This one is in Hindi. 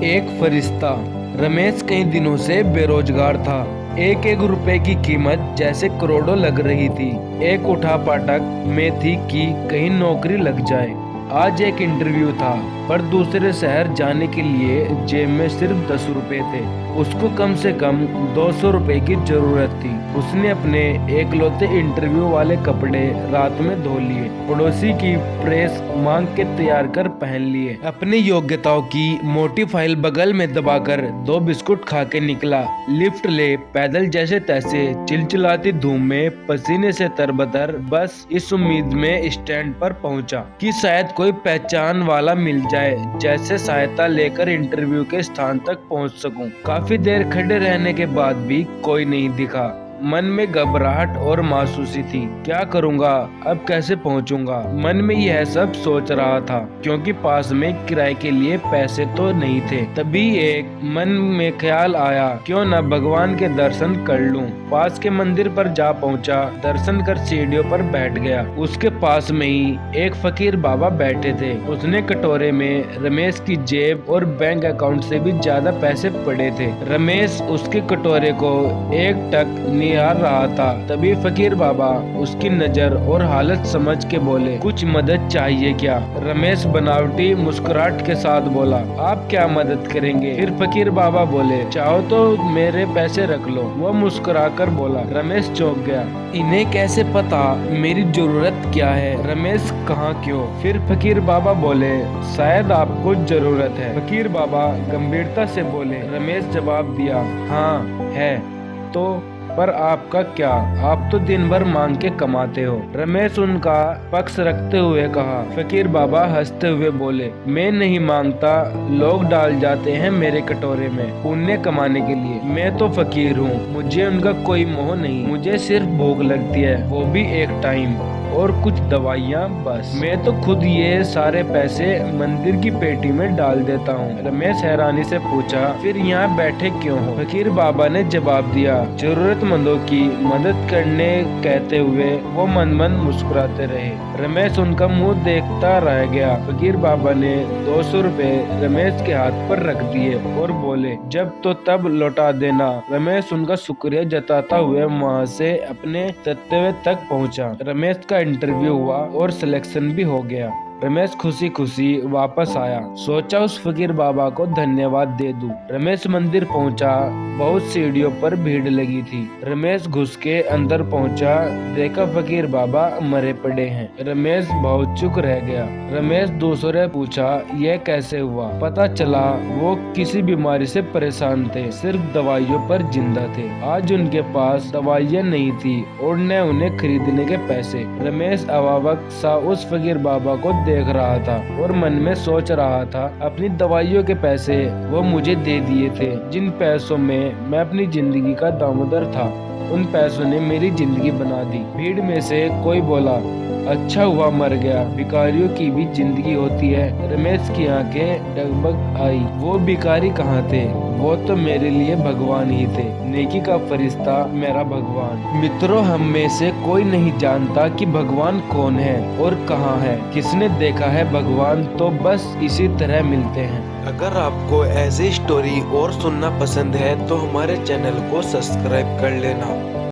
एक फरिश्ता। रमेश कई दिनों से बेरोजगार था। एक एक रुपए की कीमत जैसे करोड़ों लग रही थी। एक उठापटक में थी कि कहीं नौकरी लग जाए। आज एक इंटरव्यू था, पर दूसरे शहर जाने के लिए जेब में सिर्फ 10 रुपए थे। उसको कम से कम 200 रुपए की जरूरत थी। उसने अपने एकलौते इंटरव्यू वाले कपड़े रात में धो लिए, पड़ोसी की प्रेस मांग के तैयार कर पहन लिए, अपनी योग्यताओं की मोटी फाइल बगल में दबाकर 2 बिस्कुट खा के निकला। लिफ्ट ले, पैदल जैसे तैसे चिलचिलाती धूम में पसीने से तरबतर, बस इस उम्मीद में स्टैंड पर पहुंचा कि शायद कोई पहचान वाला मिल जाए, जैसे सहायता लेकर इंटरव्यू के स्थान तक पहुंच सकूं। काफी देर खड़े रहने के बाद भी कोई नहीं दिखा। मन में घबराहट और मायूसी थी। क्या करूंगा, अब कैसे पहुंचूंगा? मन में यह सब सोच रहा था, क्योंकि पास में किराए के लिए पैसे तो नहीं थे। तभी एक मन में ख्याल आया, क्यों न भगवान के दर्शन कर लूं। पास के मंदिर पर जा पहुंचा, दर्शन कर सीढ़ियों पर बैठ गया। उसके पास में ही एक फकीर बाबा बैठे थे। उसने कटोरे में रमेश की जेब और बैंक अकाउंट से भी ज्यादा पैसे पड़े थे। रमेश उसके कटोरे को एक टक निहार रहा था। तभी फकीर बाबा उसकी नजर और हालत समझ के बोले, कुछ मदद चाहिए क्या? रमेश बनावटी मुस्कुराहट के साथ बोला, आप क्या मदद करेंगे? फिर फकीर बाबा बोले, चाहो तो मेरे पैसे रख लो। वो मुस्कुराकर बोला। रमेश चौंक गया, इन्हें कैसे पता मेरी जरूरत क्या है? रमेश कहाँ क्यों? फिर फकीर बाबा बोले, शायद आपको जरूरत है। फकीर बाबा गंभीरता से बोले। रमेश जवाब दिया, हाँ है तो, पर आपका क्या? आप तो दिन भर मांग के कमाते हो। रमेश उनका पक्ष रखते हुए कहा। फकीर बाबा हंसते हुए बोले, मैं नहीं मांगता, लोग डाल जाते हैं मेरे कटोरे में पुण्य कमाने के लिए। मैं तो फकीर हूँ, मुझे उनका कोई मोह नहीं। मुझे सिर्फ भूख लगती है, वो भी एक टाइम, और कुछ दवाइयाँ बस। मैं तो खुद ये सारे पैसे मंदिर की पेटी में डाल देता हूँ। रमेश हैरानी से पूछा, फिर यहाँ बैठे क्यों हो? फकीर बाबा ने जवाब दिया, जरूरतमंदों की मदद करने कहते हुए वो मन मन मुस्कुराते रहे। रमेश उनका मुंह देखता रह गया। फकीर बाबा ने 200 रुपए रमेश के हाथ पर रख दिए और बोले, जब तो तब लौटा देना। रमेश उनका शुक्रिया जताता हुए वहाँ से अपने गंतव्य तक पहुँचा। रमेश का इंटरव्यू हुआ और सिलेक्शन भी हो गया। रमेश खुशी खुशी वापस आया। सोचा उस फकीर बाबा को धन्यवाद दे दूं। रमेश मंदिर पहुंचा। बहुत सीढ़ियों पर भीड़ लगी थी। रमेश घुस के अंदर पहुंचा, देखा फकीर बाबा मरे पड़े हैं। रमेश बहुत चुप रह गया। रमेश दूसरे पूछा, यह कैसे हुआ? पता चला वो किसी बीमारी से परेशान थे, सिर्फ दवाइयों पर जिंदा थे। आज उनके पास दवाइयाँ नहीं थी और न उन्हें खरीदने के पैसे। रमेश अवाक सा उस फकीर बाबा को देख रहा था और मन में सोच रहा था, अपनी दवाइयों के पैसे वो मुझे दे दिए थे। जिन पैसों में मैं अपनी जिंदगी का दामोदर था, उन पैसों ने मेरी जिंदगी बना दी। भीड़ में से कोई बोला, अच्छा हुआ मर गया, भिखारियों की भी जिंदगी होती है। रमेश की आंखें डगमग आई। वो भिखारी कहाँ थे? वो तो मेरे लिए भगवान ही थे, नेकी का फरिश्ता, मेरा भगवान। मित्रों, हम में से कोई नहीं जानता कि भगवान कौन है और कहाँ है। किसने देखा है भगवान? तो बस इसी तरह मिलते हैं। अगर आपको ऐसी स्टोरी और सुनना पसंद है तो हमारे चैनल को सब्सक्राइब कर लेना।